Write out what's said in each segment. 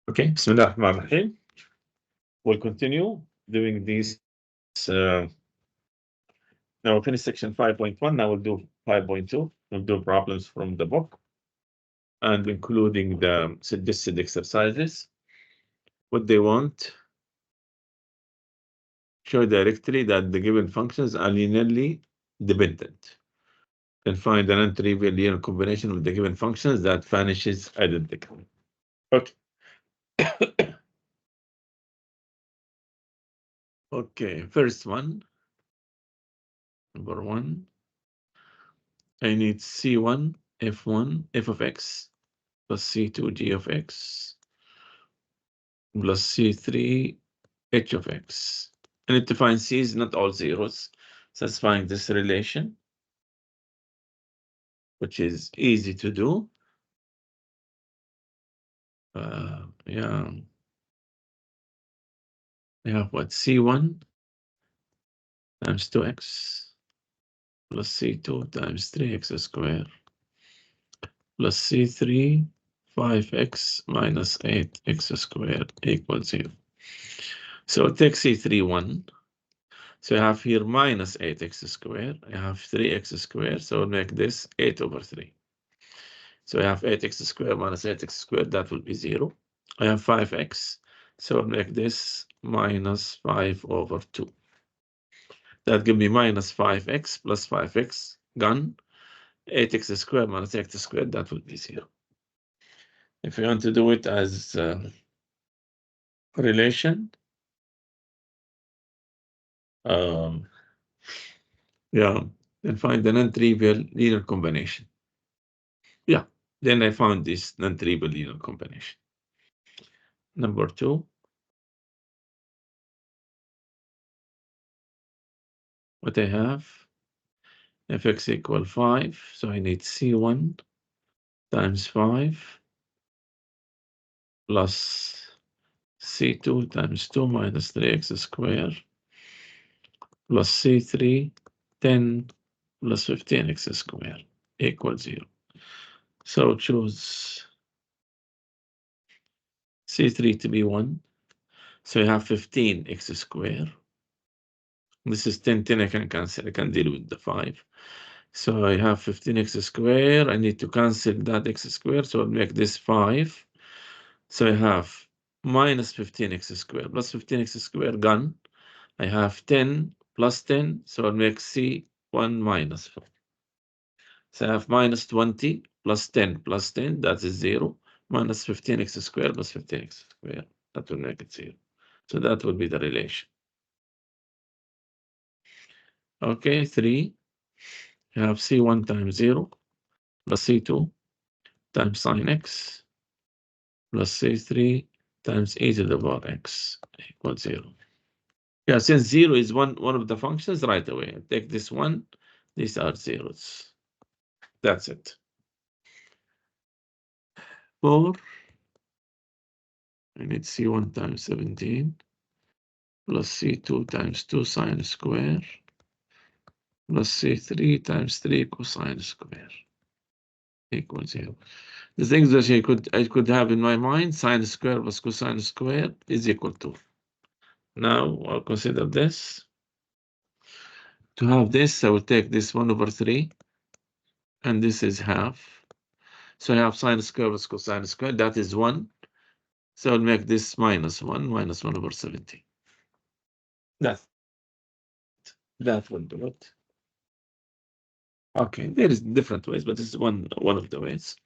Okay, Bismillah ar-Rahman ar-Rahim. We'll continue doing these. Now we'll finish section 5.1. Now we'll do 5.2. We'll do problems from the book and including the suggested exercises. What they want: show directly that the given functions are linearly dependent. Then find an non-trivial linear combination with the given functions that vanishes identically. Okay. Okay, first one. Number one. I need C1, F1, f of x plus C2, g of x plus C3, h of x. I need to find C's, not all zeros, satisfying this relation, which is easy to do. Yeah. I have what? C1 times 2x plus C2 times 3x squared plus C3, 5x minus 8x squared equals 0. So take C3, 1. So I have here minus 8x squared. I have 3x squared. So I'll make this 8 over 3. So I have 8x squared minus 8x squared. That will be 0. I have 5x. So I'll make this minus 5 over 2. That gives me minus 5x plus 5x. Gone. 8x squared minus x squared. That will be 0. If you want to do it as relation, yeah, then find the non-trivial linear combination. Yeah, then I found this non-trivial linear combination. Number 2. What I have, fx equal 5, so I need C1 times 5 plus C2 times 2 minus 3x squared plus C3, 10 plus 15x squared equals 0. So choose C3 to be 1. So I have 15x squared. This is 10, 10, I can cancel. I can deal with the 5. So I have 15x squared. I need to cancel that x squared. So I'll make this 5. So I have minus 15x squared plus 15x squared gone. I have 10 plus 10. So I'll make C1 minus 4. So I have minus 20 plus 10 plus 10. That is 0. Minus 15x squared plus 15x squared. That will make it 0. So that will be the relation. Okay, 3. You have C1 times 0 plus C2 times sine x plus C3 times e to the power x equals 0. Yeah, since 0 is one of the functions, right away. Take this one. These are zeros. That's it. 4. I need C1 times 17 plus C2 times 2 sine square plus C3 times 3 cosine square equals 0. The things that I could have in my mind, sine square plus cosine square is equal to. Now I'll consider this. To have this, I will take this 1 over 3, and this is half. So I have sine square plus cosine square, that is 1. So I'll make this minus 1 over 17. That will do it. Okay, there is different ways, but this is one of the ways.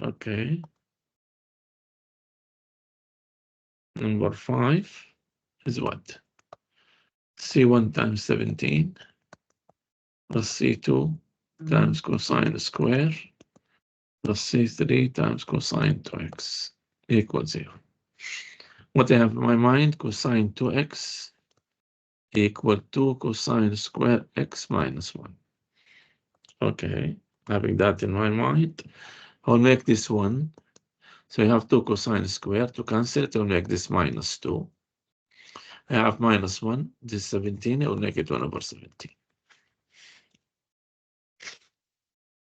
Okay. Number 5 is what? C1 times 17 plus C2 times cosine square plus C3 times cosine 2x equals 0. What I have in my mind, cosine 2x equal to cosine square x minus 1. Okay, having that in my mind, I'll make this 1. So I have 2 cosine square. To cancel it, I'll make this minus 2. I have minus 1. This 17, I will make it 1 over 17.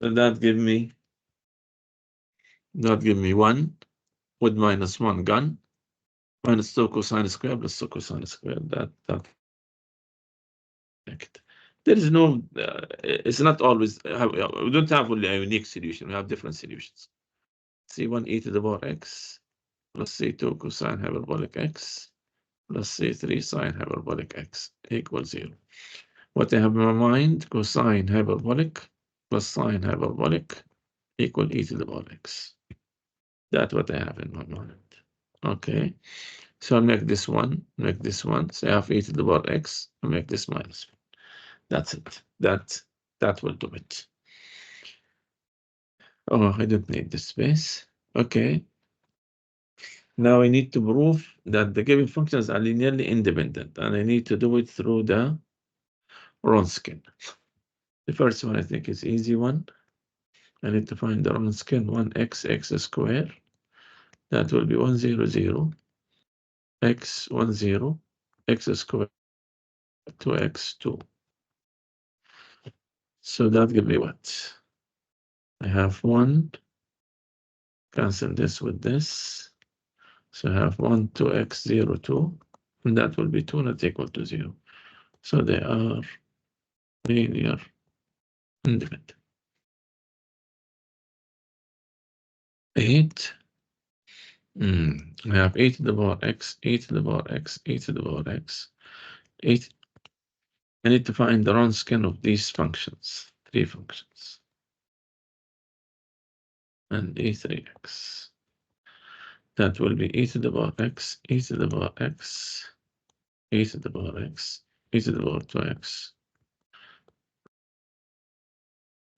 And that give me 1 with -1 gone. -2 cosine square plus 2 cosine square. That there is no, it's not always, we don't have only a unique solution, we have different solutions. C1 e to the power x plus C2 cosine hyperbolic x plus C3 sine hyperbolic x equals 0. What I have in my mind, cosine hyperbolic plus sine hyperbolic equal e to the power x. That's what I have in my mind. Okay, so I'll make this one, so I have e to the power x, I'll make this minus 1. That's it. That will do it. Oh, I don't need this space. Okay. Now I need to prove that the given functions are linearly independent, and I need to do it through the Wronskian. The first one I think is easy one. I need to find the Wronskian 1x squared. That will be 100 x 10 x squared 2x2. So that will be what? I have 1, cancel this with this. So I have 1, 2x 0, 2, and that will be 2 not equal to 0. So they are linear independent. 8. I have 8 to the power x, 8 to the power x, 8 to the power x, 8. I need to find the Wronskian of these functions, 3 functions, and e3x. That will be e to the power x, e to the power x, e to the power x, e to the power 2x.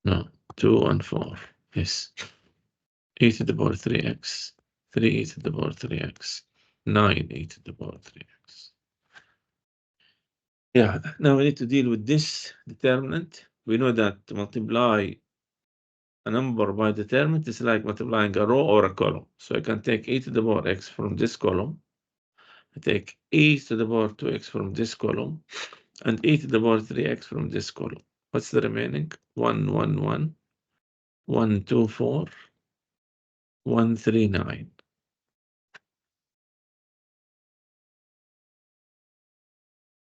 No, 2 and 4. Yes. E to the power 3x, 3e to the power 3x, 9e to the power 3x. Yeah, now we need to deal with this determinant. We know that to multiply a number by determinant is like multiplying a row or a column. So I can take e to the power x from this column. I take e to the power 2x from this column, and e to the power 3x from this column. What's the remaining? 1, 1, 1, 1, 2, 4, 1, 3, 9.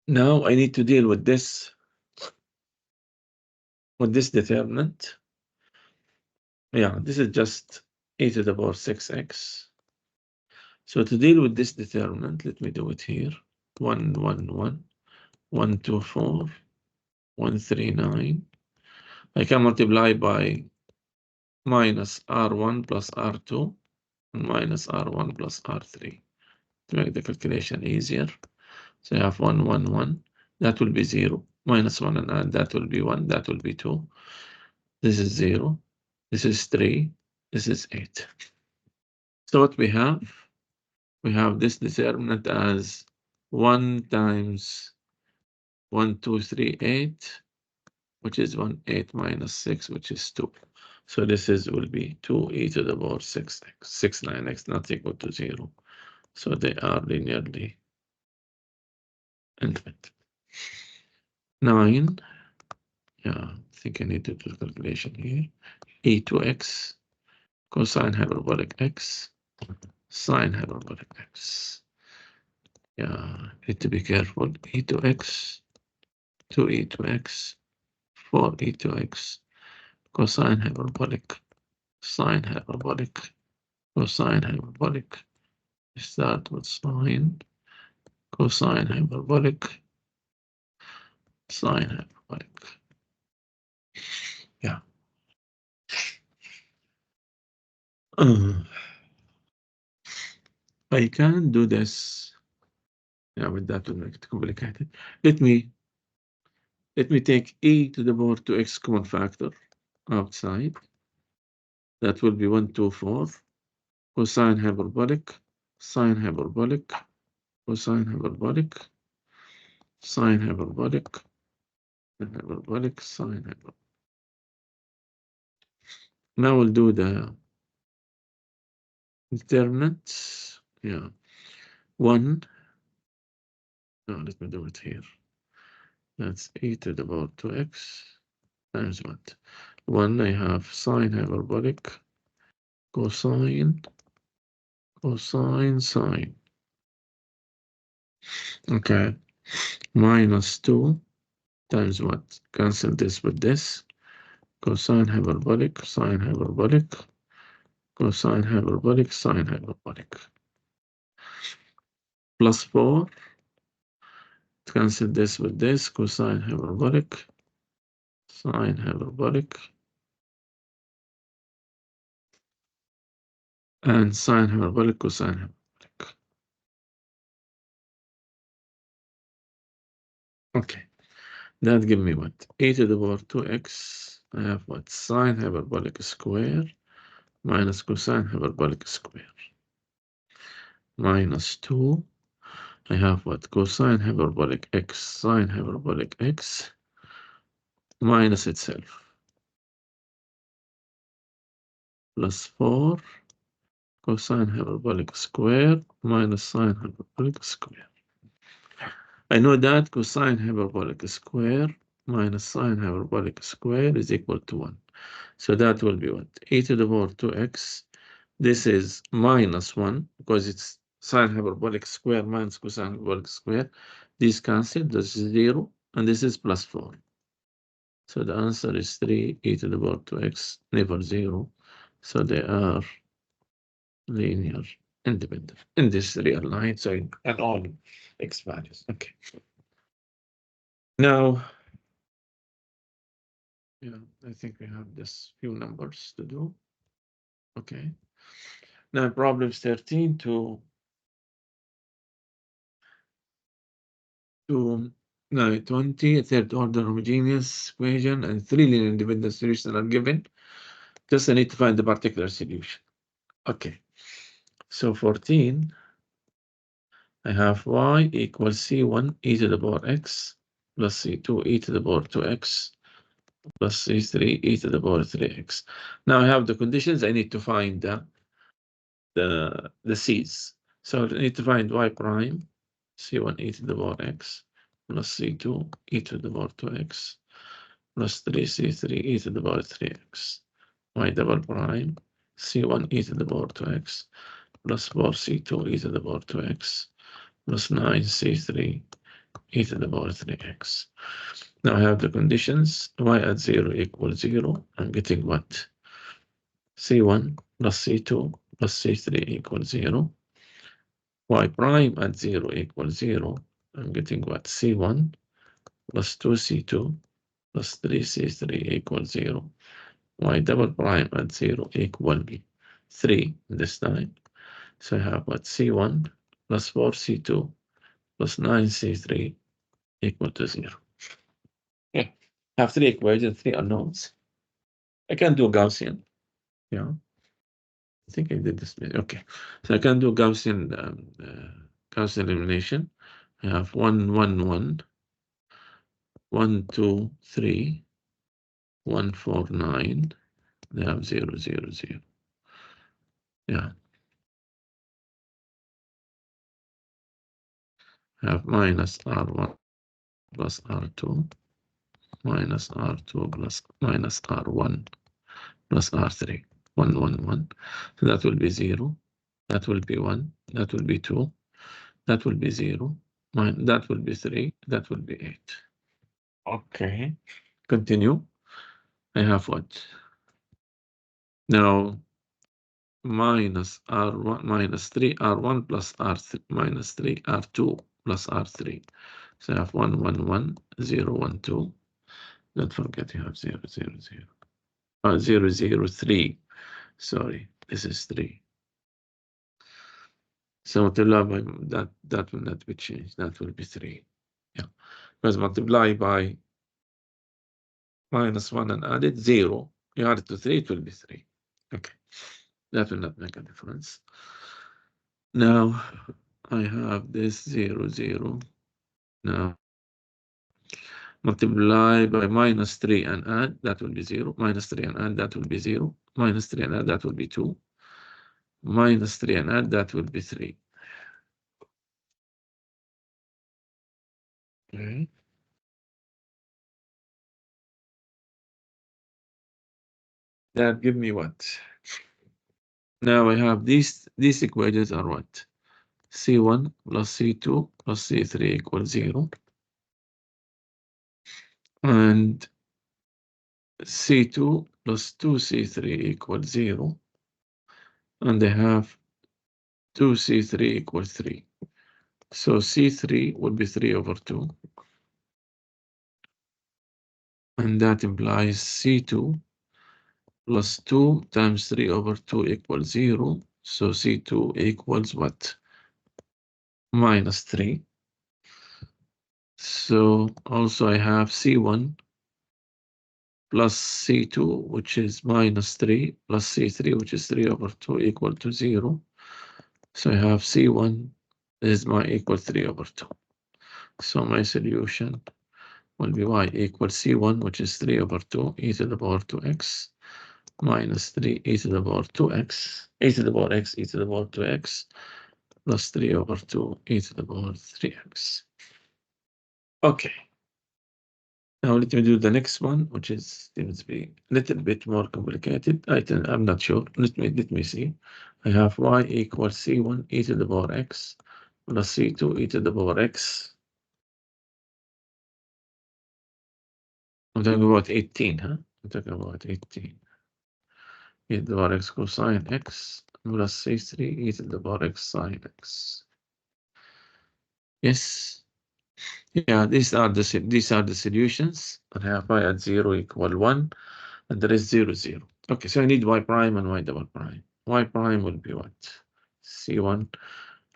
Now I need to deal with this determinant. Yeah, this is just e to the power 6x. So to deal with this determinant, let me do it here. 1, 1, 1, 1, 2, 4, 1, 3, 9. I can multiply by minus R1 plus R2 and minus R1 plus R3 to make the calculation easier. So I have 1, 1, 1. That will be 0. Minus 1 and add, that will be 1. That will be 2. This is 0. This is 3. This is 8. So what we have this determinant as 1 times 1, 2, 3, 8, which is 1, 8 minus 6, which is 2. So this will be 2e to the power 6x, 6, 9x not equal to 0. So they are linearly independent. 9, yeah, I think I need to do the calculation here. E to x, cosine hyperbolic x, sine hyperbolic x. Yeah, need to be careful. E to x, 2e to x, 4e to x, cosine hyperbolic, sine hyperbolic, cosine hyperbolic. Start with sine, cosine hyperbolic, sine hyperbolic. Yeah. I can do this. Yeah, but that will make it complicated. Let me take e to the power 2x common factor outside. That will be 1, 2, 4. Cosine hyperbolic, sine hyperbolic, cosine hyperbolic, sine hyperbolic, and hyperbolic, sine hyperbolic. Now we'll do the determinants. Yeah. 1. No, let me do it here. That's e to the power 2x times what? 1, I have sine hyperbolic, cosine cosine sine. Okay, minus 2 times what? Cancel this with this. Cosine hyperbolic, sine hyperbolic, cosine hyperbolic, sine hyperbolic. Plus 4. Cancel this with this. Cosine hyperbolic, sine hyperbolic, and sine hyperbolic, cosine hyperbolic. Okay, that give me what? E to the power 2x. I have what? Sine hyperbolic square minus cosine hyperbolic square. Minus 2. I have what? Cosine hyperbolic x, sine hyperbolic x, minus itself. Plus 4. Cosine hyperbolic square minus sine hyperbolic square. I know that cosine hyperbolic square minus sine hyperbolic square is equal to 1. So that will be what? E to the power 2x. This is minus 1 because it's sine hyperbolic square minus cosine hyperbolic square. These cancel, this is 0, and this is plus 4. So the answer is 3 e to the power 2x, never 0. So they are linear independent in this real line, so and all x values. Okay. Now, yeah, I think we have this few numbers to do. Okay. Now, problems 13 to no, 20, third order homogeneous equation and 3 linear independent solutions are given. Just I need to find the particular solution. Okay. So 14. I have y equals c1 e to the power x plus c2 e to the power 2x plus c3 e to the power 3x. Now I have the conditions. I need to find the c's. So I need to find y prime c1 e to the power x plus c2 e to the power 2x plus 3c3 e to the power 3x. Y double prime c1 e to the power 2x plus 4c2 e to the power 2x plus 9c3 e to the power 3x. Now I have the conditions. Y at 0 equals 0. I'm getting what? C1 plus C2 plus C3 equals 0. Y prime at 0 equals 0. I'm getting what? C1 plus 2C2 plus 3C3 equals 0. Y double prime at 0 equals 3 this time. So I have what? C1 plus 4C2 plus 9C3 equal to 0. Yeah, I have 3 equations, 3 unknowns. I can do Gaussian. Yeah, I think I did this. Okay, so I can do Gaussian elimination. I have 1, 1, 1, 1, 2, 3, 1, 4, 9. They have 0, 0, 0. Yeah, I have minus R1 plus R2 minus R2 plus minus R1 plus R3. 1, 1, 1. So that will be 0. That will be 1. That will be 2. That will be 0. That will be 3. That will be 8. Okay. Continue. I have what? Now, minus R1 minus 3 R1 plus R3 minus 3 R2 plus R3. So I have 1, 1, 1, 0, 1, 2. Don't forget you have 0, 0, 0. 0, 0, 3. Sorry, this is 3. So multiply by that will not be changed. That will be 3. Yeah, because multiply by minus 1 and add it 0. You add it to 3, it will be 3. Okay, that will not make a difference. Now I have this 0, 0. Now multiply by minus 3 and add, that will be 0. Minus 3 and add, that will be 0. Minus 3 and add, that will be 2. Minus 3 and add, that will be 3. Okay. That give me what? Now I have these equations are what? C1 plus C2 plus C3 equals 0. And C2 plus 2C3 equals 0. And I have 2C3 equals 3. So C3 would be 3 over 2. And that implies C2 plus 2 times 3 over 2 equals 0. So C2 equals what? Minus 3. So also I have C1 plus C2, which is minus 3, plus C3, which is 3 over 2 equal to 0. So I have C1 is my equal 3 over 2. So my solution will be y equals C1, which is 3 over 2 e to the power 2x minus 3 e to the power 2x, e to the power x, e to the power 2x, plus 3 over 2 e to the power 3x. Okay. Now let me do the next one, which seems to be a little bit more complicated. I'm not sure. Let me see. I have y equals C1 e to the power x plus C2 e to the power x. I'm talking about 18, huh? I'm talking about 18. E to the power x cosine x plus C3 e to the power x sine x. Yes. Yeah, these are the solutions. I have y at 0 equal 1, and there is 0, 0. Okay, so I need y prime and y double prime. Y prime will be what? C1.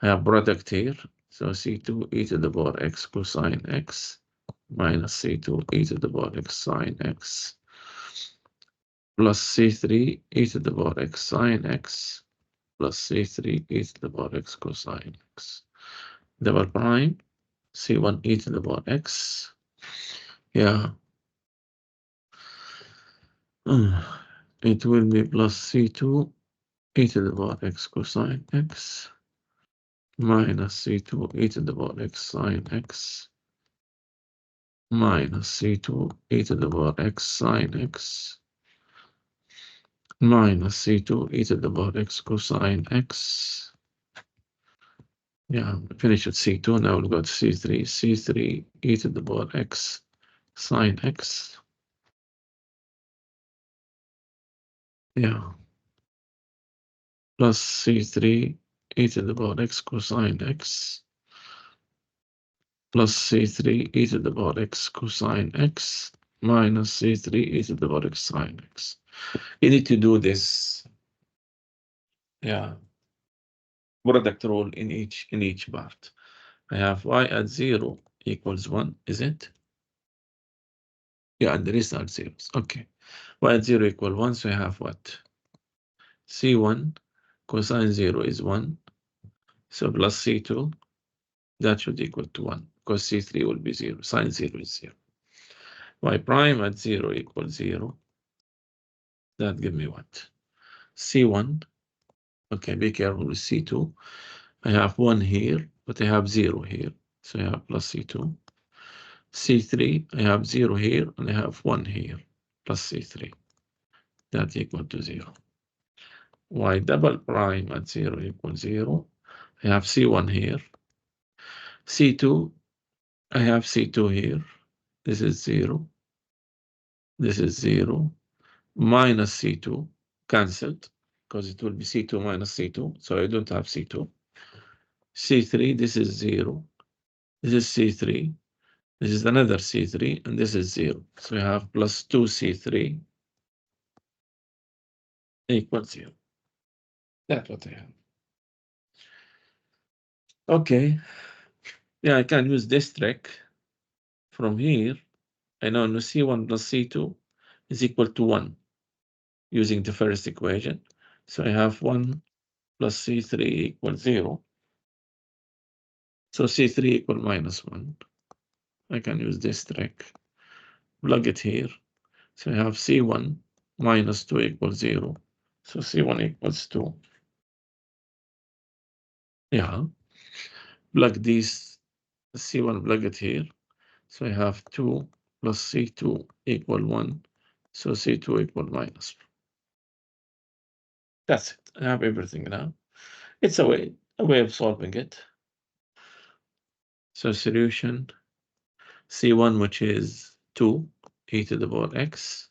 I have product here. So C2 e to the power x cosine x minus C2 e to the power x sine x plus C3 e to the power x sine x plus C3 e to the power x cosine x. Double prime. C1 e to the power x. Yeah. It will be plus C2 e to the power x cosine x minus C2 e to the power x sine x minus C2 e to the power x sine x minus C2 e to the power x cosine x. Yeah, finish at C2. Now we'll go to C3. C3 e to the power x sine x. Yeah. Plus C3 e to the power x cosine x plus C3 e to the power x cosine x minus C3 e to the power x sine x. You need to do this, yeah, product rule in each part. I have y at 0 equals 1, is it? Yeah, and the rest are zeros. Okay. Y at 0 equal 1, so I have what? C1 cosine 0 is 1. So plus C2, that should equal to 1, because C3 will be 0. Sine 0 is 0. Y prime at 0 equals 0. That give me what? C1. Okay, be careful with C2. I have 1 here, but I have 0 here. So I have plus C2. C3, I have 0 here, and I have 1 here, plus C3. That equal to 0. Y double prime at 0 equals 0. I have C1 here. C2, I have C2 here. This is 0. This is 0. Minus C2, cancelled, because it will be C2 minus C2, so I don't have C2. C3, this is 0. This is C3. This is another C3, and this is 0. So we have plus 2C3 equals 0. That's what I have. Okay. Yeah, I can use this trick. From here, I know C1 plus C2 is equal to 1 using the first equation. So I have 1 plus C3 equals 0. So C3 equal minus 1. I can use this trick. Plug it here. So I have C1 minus 2 equals 0. So C1 equals 2. Yeah. Plug these, C1, plug it here. So I have 2 plus C2 equal 1. So C2 equal minus 1. That's it. I have everything now. It's a way of solving it. So solution C1, which is 2 e to the power x.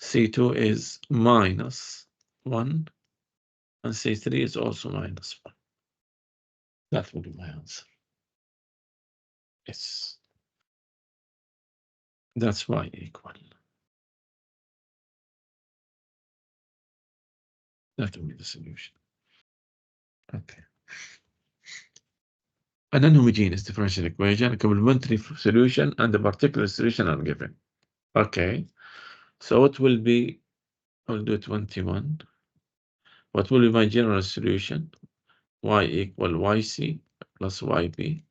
C2 is minus 1, and C3 is also minus 1. That will be my answer. Yes. That's y equal. That will be the solution. Okay. A non-homogeneous differential equation, a complementary solution, and a particular solution are given. Okay. So what will be, I'll do 21. What will be my general solution? Y equal yc plus yb.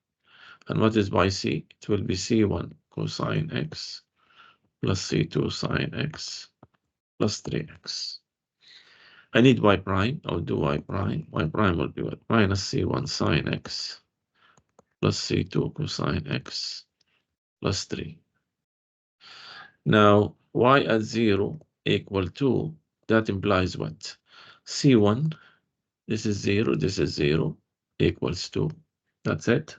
And what is yc? It will be c1 cosine x plus c2 sine x plus 3x. I need y prime. I'll do y prime. Y prime will be what? Minus c1 sine x plus c2 cosine x plus 3. Now, y at 0 equal 2. That implies what? C1, this is 0, this is 0, equals 2. That's it.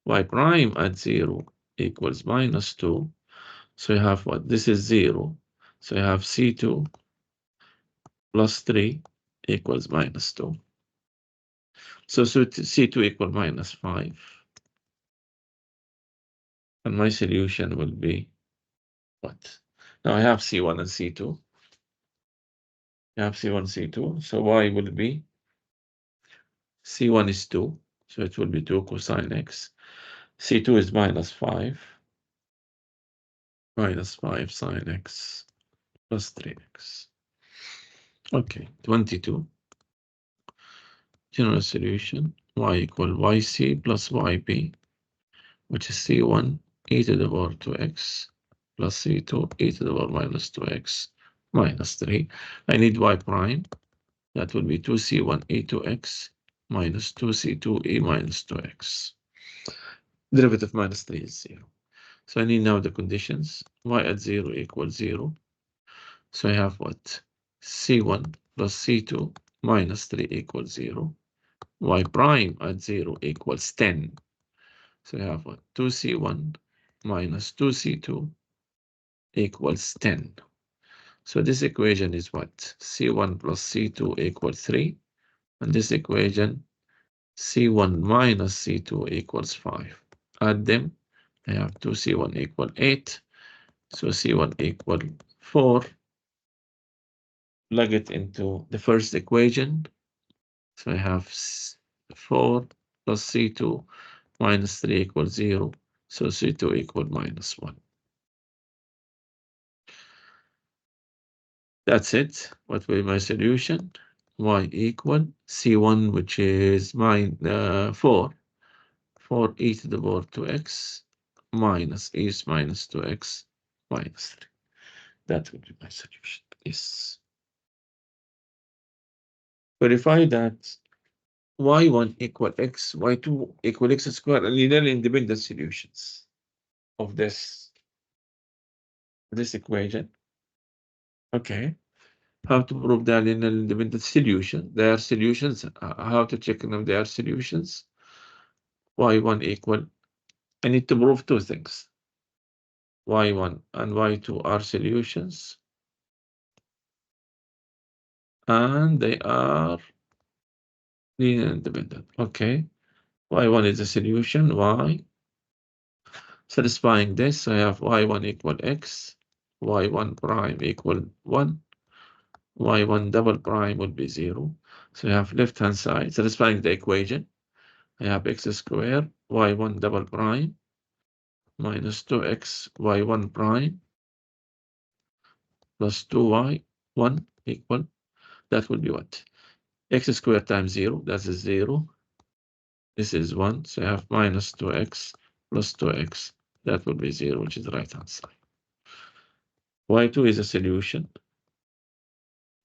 Y prime at 0 equals minus 2. So you have what? This is 0. So you have C2 plus 3 equals minus 2. So C2 equal minus 5. And my solution will be what? Now I have C1 and C2. I have C1, C2. So Y will be C1 is 2. So it will be 2 cosine x. C2 is minus 5. Minus 5 sine x plus 3x. Okay, 22. General solution, y equal yc plus yb, which is c1 e to the power 2x plus c2 e to the power minus 2x minus 3. I need y prime. That will be 2c1 e to x minus 2c2 e minus 2x. Derivative minus 3 is 0. So I need now the conditions. Y at 0 equals 0. So I have what? C1 plus C2 minus 3 equals 0. Y prime at 0 equals 10. So I have what? 2C1 minus 2C2 equals 10. So this equation is what? C1 plus C2 equals 3. And this equation, C1 minus C2 equals 5. Add them. I have 2C1 equal 8. So C1 equal 4. Plug it into the first equation. So I have 4 plus C2 minus 3 equals 0. So C2 equal minus 1. That's it. What will be my solution? Y equal C1, which is 4 e to the power 2x minus e minus 2x minus 3. That will be my solution. Yes. Verify that y1 equal x, y2 equal x squared, and linear independent solutions of this equation. Okay. How to prove the linear independent solution? They are solutions. How to check them? They are solutions. Y1 equal. I need to prove two things. Y1 and Y2 are solutions. And they are linear independent. Okay. Y1 is a solution. Y. Satisfying this, I have Y1 equal X. Y1 prime equal 1. Y1 double prime would be 0. So I have left-hand side, satisfying the equation. I have x squared, y1 double prime, minus 2x, y1 prime, plus 2y1 equal, that will be what? X squared times 0, that is 0. This is 1, so I have minus 2x plus 2x, that will be 0, which is the right-hand side. Y2 is a solution.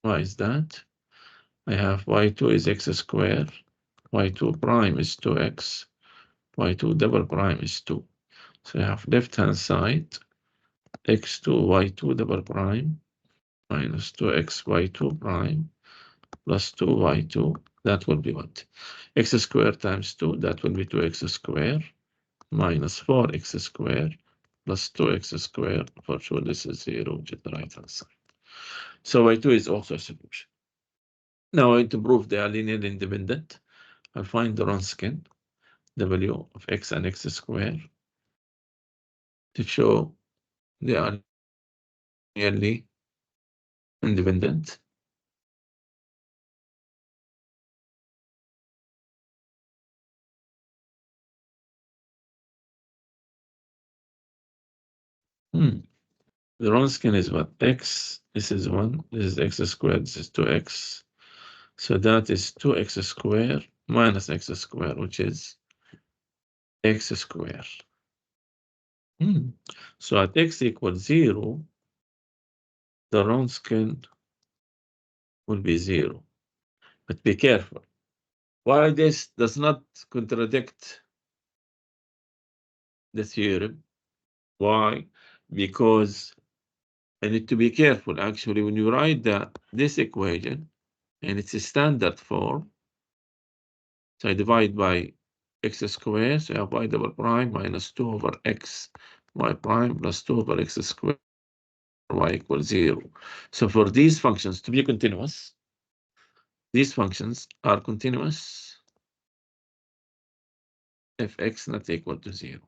Why is that? I have y2 is x squared, y2 prime is 2x, y2 double prime is 2. So I have left-hand side, x2, y2 double prime, minus 2x, y2 prime, plus 2y2, that will be what? X squared times 2, that will be 2x squared minus 4x squared plus 2x squared. For sure, this is 0, which is the right hand side. So y2 is also a solution. Now I want to prove they are linearly independent. I'll find the Wronskian W of x and x squared to show they are linearly independent. The Wronskian is what? X, this is 1, this is x squared, this is 2x. So that is 2x squared minus x squared, which is x squared. So at x equals 0, the Wronskian will be 0. But be careful. Why this does not contradict the theorem? Why? Because I need to be careful. Actually, when you write this equation, and it's a standard form, so I divide by x squared, so I have y double prime minus 2 over x y prime plus 2 over x squared y equals 0. So for these functions to be continuous, these functions are continuous if x not equal to 0.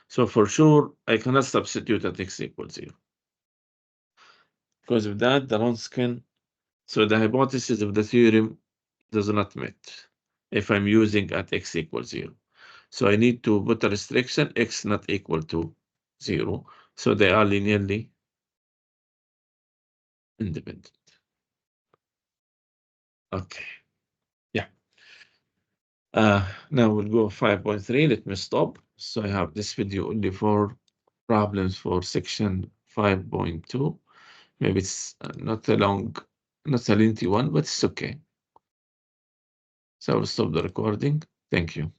So for sure, I cannot substitute at x equals 0. Because of that, the Wronskian, so the hypothesis of the theorem does not meet if I'm using at x equals 0. So I need to put a restriction, x not equal to 0. So they are linearly independent. Okay. Yeah. Now we'll go 5.3. Let me stop. So I have this video only for problems for section 5.2. Maybe it's not a lengthy one, but it's okay. So I will stop the recording. Thank you.